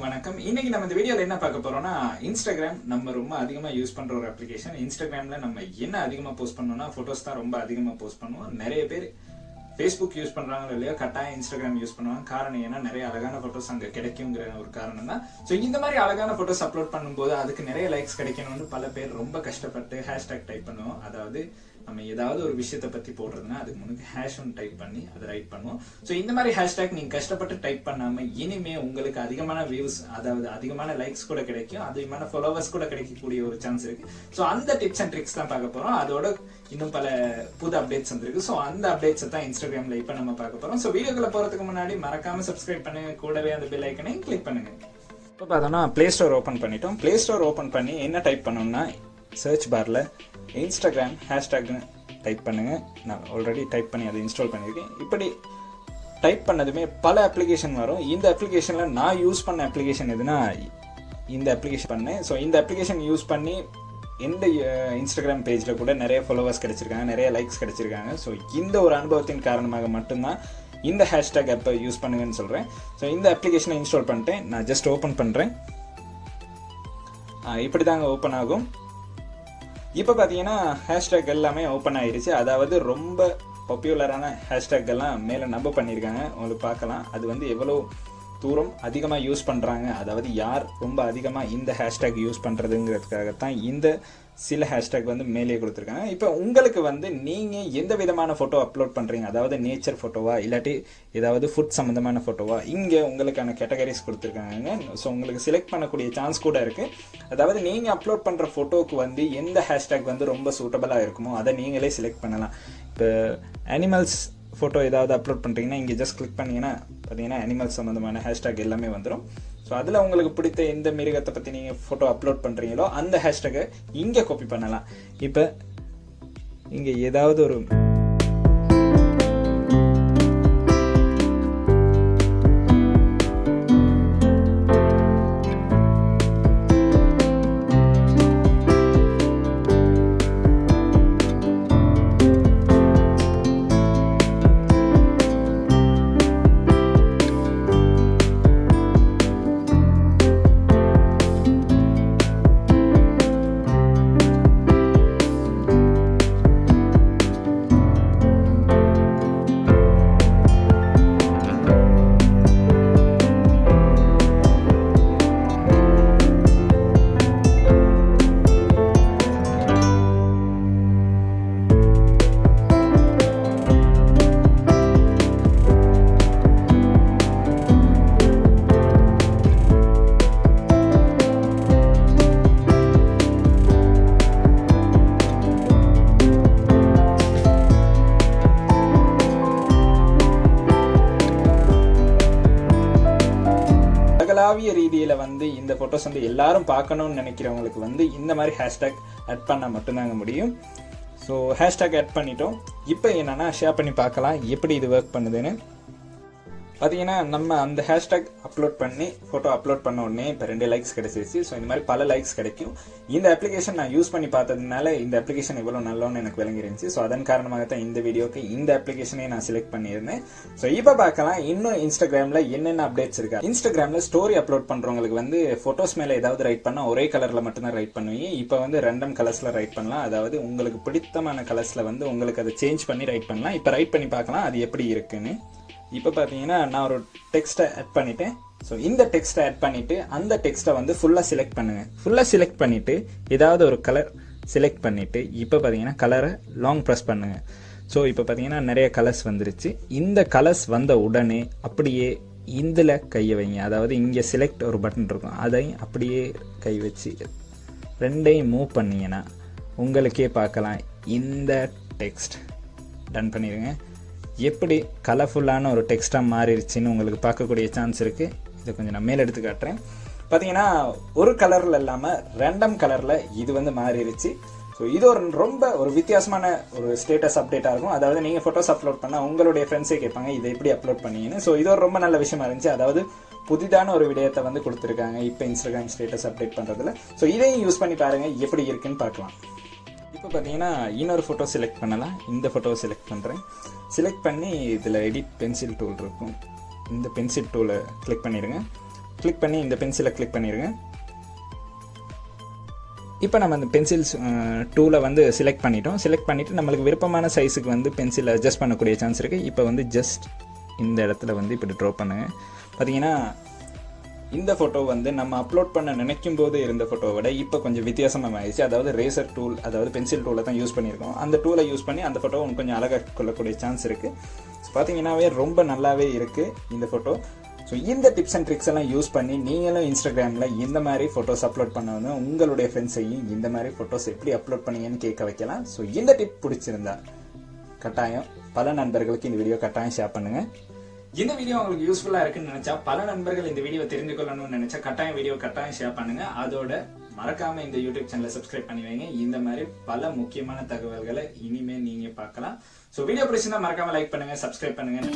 வணக்கம். இன்னைக்கு நம்ம இந்த வீடியோல என்ன பார்க்க போறோம்னா, இன்ஸ்டாகிராம் நம்ம ரொம்ப அதிகமா யூஸ் பண்ற ஒரு அப்ளிகேஷன். இன்ஸ்டாகிராம்ல நம்ம என்ன அதிகமா போஸ்ட் பண்ணோம்னா போட்டோஸ் தான் ரொம்ப அதிகமா போஸ்ட் பண்ணுவோம். நிறைய பேர் Facebook யூஸ் பண்றாங்களோ இல்லையோ கட்டாயம் இன்ஸ்டாகிராம் யூஸ் பண்ணுவாங்க. காரணம் ஏன்னா நிறைய அழகான போட்டோஸ் அங்க கிடைக்குங்கிற ஒரு காரணம் தான். ஸோ இந்த மாதிரி அழகான போட்டோஸ் அப்லோட் பண்ணும்போது அதுக்கு நிறைய லைக்ஸ் கிடைக்கணும்னு பல பேர் ரொம்ப கஷ்டப்பட்டு ஹேஷ்டாக் டைப் பண்ணுவோம். அதாவது நம்ம ஏதாவது ஒரு விஷயத்தை பத்தி போடுறதுன்னா அதுக்கு முன்னாடி ஹேஷ் ஒன்று டைப் பண்ணி அதை ரைட் பண்ணுவோம். ஸோ இந்த மாதிரி ஹேஷ்டாக் நீங்க கஷ்டப்பட்டு டைப் பண்ணாம இனிமே உங்களுக்கு அதிகமான வியூஸ், அதாவது அதிகமான லைக்ஸ் கூட கிடைக்கும், அதிகமான ஃபாலோவர்ஸ் கூட கிடைக்கக்கூடிய ஒரு சான்ஸ் இருக்கு. ஸோ அந்த டிப்ஸ் அண்ட் ட்ரிக்ஸ் தான் பார்க்க போறோம். அதோட இன்னும் பல புது அப்டேட்ஸ் வந்திருக்கு. ஸோ அந்த அப்டேட்ஸ் தான் இன்ஸ்டாகிராம்ல இப்ப நம்ம பார்க்க போறோம். ஸோ வீடியோக்குள்ள போறதுக்கு முன்னாடி மறக்காம சப்ஸ்கிரைப் பண்ணுங்க, கூடவே அந்த பெல் ஐக்கனையும் கிளிக் பண்ணுங்க. இப்போ பார்த்தோம்னா பிளே ஸ்டோர் ஓப்பன் பண்ணிட்டோம். பிளே ஸ்டோர் ஓப்பன் பண்ணி என்ன டைப் பண்ணோம்னா சர்ச் பார்ல இன்ஸ்டாகிராம் ஹேஷ்டாக்னு டைப் பண்ணுங்க. நான் ஆல்ரெடி டைப் பண்ணி அதை இன்ஸ்டால் பண்ணியிருக்கேன். இப்படி டைப் பண்ணதுமே பல அப்ளிகேஷன் வரும். இந்த அப்ளிகேஷன்ல நான் யூஸ் பண்ண அப்ளிகேஷன் எதுனா இந்த அப்ளிகேஷன் பண்ணேன். ஸோ இந்த அப்ளிகேஷன் யூஸ் பண்ணி எந்த இன்ஸ்டாகிராம் பேஜில் கூட நிறைய ஃபாலோவர்ஸ் கிடைச்சிருக்காங்க, நிறைய லைக்ஸ் கிடைச்சிருக்காங்க. ஸோ இந்த ஒரு அனுபவத்தின் காரணமாக மட்டும்தான் இந்த ஹேஷ்டாக் ஆப்பை யூஸ் பண்ணுங்கன்னு சொல்கிறேன். ஸோ இந்த அப்ளிகேஷனை இன்ஸ்டால் பண்ணிட்டேன். நான் ஜஸ்ட் ஓப்பன் பண்ணுறேன். இப்படி தாங்க ஓப்பன் ஆகும். இப்போ பார்த்தீங்கன்னா ஹேஷ்டாக் எல்லாமே ஓப்பன் ஆயிருச்சு. அதாவது ரொம்ப பாப்புலரான ஹேஷ்டாக் எல்லாம் மேலே நம்ப பண்ணியிருக்காங்க. உங்களுக்கு பார்க்கலாம் அது வந்து எவ்வளோ தூரம் அதிகமாக யூஸ் பண்ணுறாங்க, அதாவது யார் ரொம்ப அதிகமாக இந்த ஹேஷ்டாக் யூஸ் பண்ணுறதுங்கிறதுக்காகத்தான் இந்த சில ஹேஷ்டாக் வந்து மேலே கொடுத்துருக்காங்க. இப்போ உங்களுக்கு வந்து நீங்கள் எந்த விதமான ஃபோட்டோ அப்லோட் பண்ணுறீங்க, அதாவது நேச்சர் ஃபோட்டோவா இல்லாட்டி ஏதாவது ஃபுட் சம்மந்தமான ஃபோட்டோவா, இங்கே உங்களுக்கான கேட்டகரிஸ் கொடுத்துருக்காங்க. ஸோ உங்களுக்கு செலக்ட் பண்ணக்கூடிய சான்ஸ் கூட இருக்குது. அதாவது நீங்கள் அப்லோட் பண்ணுற ஃபோட்டோவுக்கு வந்து எந்த ஹேஷ்டாக் வந்து ரொம்ப சூட்டபுளாக இருக்குமோ அதை நீங்களே செலக்ட் பண்ணலாம். இப்போ அனிமல்ஸ் ஃபோட்டோ ஏதாவது அப்லோட் பண்ணுறீங்கன்னா இங்கே ஜஸ்ட் கிளிக் பண்ணிங்கன்னா பார்த்தீங்கன்னா அனிமல்ஸ் சம்மந்தமான ஹேஷ்டாக் எல்லாமே வந்துடும். ஸோ அதில் உங்களுக்கு பிடித்த எந்த மிருகத்தை பற்றி நீங்கள் ஃபோட்டோ அப்லோட் பண்ணுறீங்களோ அந்த ஹேஷ்டாகை இங்கே காப்பி பண்ணலாம். இப்போ இங்கே ஏதாவது ஒரு ரீதியில வந்து இந்த போட்டோஸ் வந்து எல்லாரும் பார்க்கணும்னு நினைக்கிறவங்களுக்கு வந்து இந்த மாதிரி ஹேஷ்டாக் ஆட் பண்ண மட்டும்தாங்க முடியும். ஸோ ஹேஷ்டாக் ஆட் பண்ணிட்டோம். இப்போ என்னன்னா ஷேர் பண்ணி பார்க்கலாம் எப்படி இது ஒர்க் பண்ணுதுன்னு. பார்த்தீங்கன்னா நம்ம அந்த ஹேஷ்டாக் அப்லோட் பண்ணி ஃபோட்டோ அப்லோட் பண்ண உடனே இப்போ 2 லைக்ஸ் கிடைச்சிருச்சு. ஸோ இந்த மாதிரி பல லைக்ஸ் கிடைக்கும். இந்த அப்ளிகேஷன் நான் யூஸ் பண்ணி பார்த்ததுனால இந்த அப்ளிகேஷன் எவ்வளோ நல்லோன்னு எனக்கு விளங்கிருந்துச்சு. ஸோ அதன் காரணமாக தான் இந்த வீடியோக்கு இந்த அப்ளிகேஷனே நான் செலக்ட் பண்ணியிருந்தேன். ஸோ இப்போ பார்க்கலாம் இன்னும் இன்ஸ்டாகிராமில் என்னென்ன அப்டேட்ஸ் இருக்கா. இன்ஸ்டாகிராமில் ஸ்டோரி அப்லோட் பண்ணுறவங்களுக்கு வந்து ஃபோட்டோஸ் மேலே ஏதாவது ரைட் பண்ணால் ஒரே கலரில் மட்டும்தான் ரைட் பண்ணுவீங்க. இப்போ வந்து ரெண்டம் கலர்ஸில் ரைட் பண்ணலாம். அதாவது உங்களுக்கு பிடித்தமான கலர்ஸில் வந்து உங்களுக்கு அதை சேஞ்ச் பண்ணி ரைட் பண்ணலாம். இப்போ ரைட் பண்ணி பார்க்கலாம் அது எப்படி இருக்குன்னு. இப்போ பார்த்தீங்கன்னா நான் ஒரு டெக்ஸ்ட்டை ஆட் பண்ணிட்டேன். ஸோ இந்த டெக்ஸ்ட்டை ஆட் பண்ணிவிட்டு அந்த டெக்ஸ்ட்டை வந்து ஃபுல்லாக செலக்ட் பண்ணுங்கள். ஃபுல்லாக செலக்ட் பண்ணிவிட்டு ஏதாவது ஒரு கலர் செலக்ட் பண்ணிவிட்டு இப்போ பார்த்தீங்கன்னா கலரை லாங் ப்ரெஸ் பண்ணுங்கள். ஸோ இப்போ பார்த்தீங்கன்னா நிறைய கலர்ஸ் வந்துருச்சு. இந்த கலர்ஸ் வந்த உடனே அப்படியே இதில் கையை வைங்க. அதாவது இங்கே செலக்ட் ஒரு பட்டன் இருக்கும், அதையும் அப்படியே கை வச்சு ரெண்டையும் மூவ் பண்ணிங்கன்னா உங்களுக்கே பார்க்கலாம் இந்த டெக்ஸ்ட் டன் பண்ணிடுங்க. எப்படி கலர்ஃபுல்லான ஒரு டெக்ஸ்ட்டாக மாறிடுச்சின்னு உங்களுக்கு பார்க்கக்கூடிய சான்ஸ் இருக்குது. இதை கொஞ்சம் நான் மேலே எடுத்து காட்டுறேன். பார்த்தீங்கன்னா ஒரு கலரில் இல்லாமல் ரேண்டம் கலரில் இது வந்து மாறிடுச்சு. ஸோ இது ரொம்ப ஒரு வித்தியாசமான ஒரு ஸ்டேட்டஸ் அப்டேட்டாக இருக்கும். அதாவது நீங்கள் ஃபோட்டோஸ் அப்லோட் பண்ணால் உங்களுடைய ஃப்ரெண்ட்ஸே கேட்பாங்க இதை எப்படி அப்லோட் பண்ணீங்கன்னு. ஸோ இது ஒரு ரொம்ப நல்ல விஷயமா இருந்துச்சு. அதாவது புதிதான ஒரு விடயத்தை வந்து கொடுத்துருக்காங்க இப்போ இன்ஸ்டாகிராம் ஸ்டேட்டஸ் அப்டேட் பண்ணுறதுல. ஸோ இதையும் யூஸ் பண்ணி பாருங்கள் எப்படி இருக்குன்னு பார்க்கலாம். இப்போ பார்த்தீங்கன்னா இன்னொரு ஃபோட்டோ செலக்ட் பண்ணலாம். இந்த ஃபோட்டோவை செலக்ட் பண்ணுறேன். செலக்ட் பண்ணி இதில் எடிட் பென்சில் டூல் இருக்கும். இந்த பென்சில் டூலை கிளிக் பண்ணிடுங்க. கிளிக் பண்ணி இந்த பென்சிலை கிளிக் பண்ணிடுங்க. இப்போ நம்ம அந்த பென்சில்ஸ் டூலை வந்து செலக்ட் பண்ணிட்டோம். செலக்ட் பண்ணிவிட்டு நம்மளுக்கு விருப்பமான சைஸுக்கு வந்து பென்சில் அட்ஜஸ்ட் பண்ணக்கூடிய சான்ஸ் இருக்குது. இப்போ வந்து ஜஸ்ட் இந்த இடத்துல வந்து இப்படி ட்ரா பண்ணுங்கள். பார்த்தீங்கன்னா இந்த ஃபோட்டோ வந்து நம்ம அப்லோட் பண்ண நினைக்கும் போது இருந்த ஃபோட்டோவை விட இப்போ கொஞ்சம் வித்தியாசமாக ஆயிடுச்சு. அதாவது ரேசர் டூல், அதாவது பென்சில் டூலை தான் யூஸ் பண்ணியிருக்கோம். அந்த டூலை யூஸ் பண்ணி அந்த ஃபோட்டோ கொஞ்சம் அழகாக கொள்ளக்கூடிய சான்ஸ் இருக்குது. ஸோ பார்த்தீங்கன்னாவே ரொம்ப நல்லாவே இருக்குது இந்த ஃபோட்டோ. ஸோ இந்த டிப்ஸ் அண்ட் ட்ரிக்ஸ் எல்லாம் யூஸ் பண்ணி நீங்களும் இன்ஸ்டாகிராமில் இந்த மாதிரி ஃபோட்டோஸ் அப்லோட் பண்ணணும். உங்களுடைய ஃப்ரெண்ட்ஸையும் இந்த மாதிரி ஃபோட்டோஸ் எப்படி அப்லோட் பண்ணீங்கன்னு கேட்க வைக்கலாம். ஸோ இந்த டிப் பிடிச்சிருந்தா கட்டாயம் பல நண்பர்களுக்கு இந்த வீடியோ கட்டாயம் ஷேர் பண்ணுங்கள். இந்த வீடியோ உங்களுக்கு யூஸ்ஃபுல்லாக இருக்குன்னு நினச்சா, பல நண்பர்கள் இந்த வீடியோ தெரிந்து கொள்ளணும்னு நினச்சா கட்டாயம் வீடியோ கட்டாயம் ஷேர் பண்ணுங்கள். அதோட மறக்காமல் இந்த யூடியூப் சேனலை சப்ஸ்கிரைப் பண்ணி வைங்க. இந்த மாதிரி பல முக்கியமான தகவல்களை இனிமேல் நீங்கள் பார்க்கலாம். ஸோ வீடியோ பிடிச்சிருந்தா மறக்காமல் லைக் பண்ணுங்கள், சப்ஸ்கிரைப் பண்ணுங்கள்.